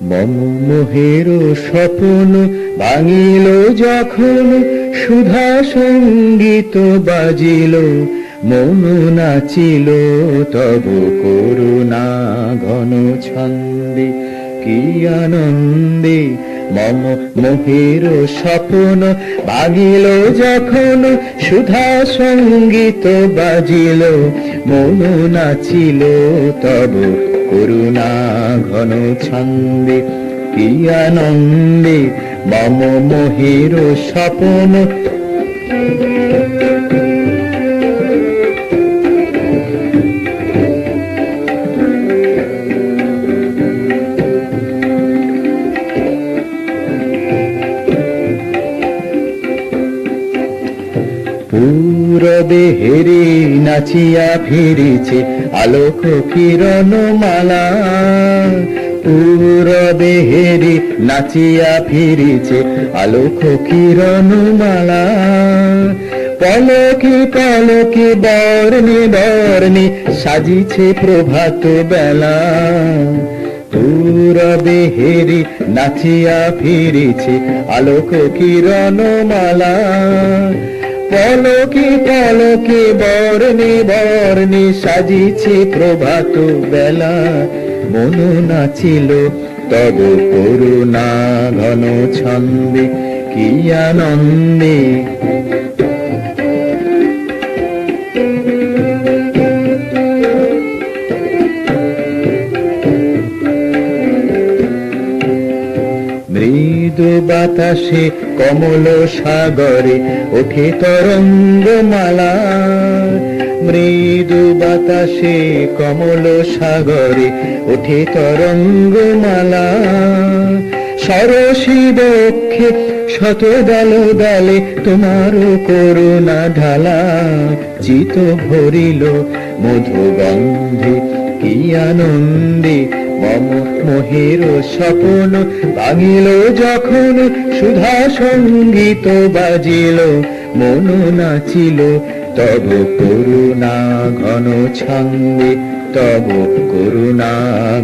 মম মোহের স্বপ্ন ভাঙিল যখন, সুধা সঙ্গীত বাজিল, মন নাচিল তব করুণা ঘন ছন্দে। কি আনন্দে মম মোহের স্বপ্ন ভাঙিল যখন, সুধা সঙ্গীত বাজিল, মন নাচিল তব করুণা ঘন ছন্দে। কি আনন্দে মম মোহের স্বপ্ন। পূরবে হেরি নাচিয়া ফিরিছে আলোক কিরণ মালা। পূরবে হেরি নাচিয়া ফিরিছে আলোক কিরণ মালা। পলকে পলকে বর্ণে বর্ণে সাজিছে প্রভাত বেলা। পূরবে হেরি নাচিয়া ফিরিছে আলোক কিরণ মালা। পলকে পলকে বর্ণে বর্ণে সাজিছে প্রভাত বেলা। মন নাচিল তব করুণা ঘন ছন্দে। কি আনন্দে মৃদু বাতাসে কমল সাগরে ওঠে তরঙ্গমালা। মৃদু বাতাসে কমল সাগরে ওঠে তরঙ্গমালা। সরসী বক্ষে শত ডাল ডালে তোমার করুণা ঢালা। চিত ভরিল মধুগন্ধে। কি আনন্দে মম মোহের স্বপ্ন ভাঙিল যখন, সুধা সঙ্গীত বাজিল, মন নাচিল তব করুণা ঘন ছন্দে। তব করুণা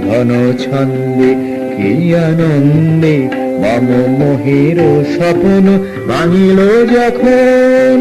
ঘন ছন্দে। কি আনন্দে মম মোহের স্বপ্ন ভাঙিল যখন।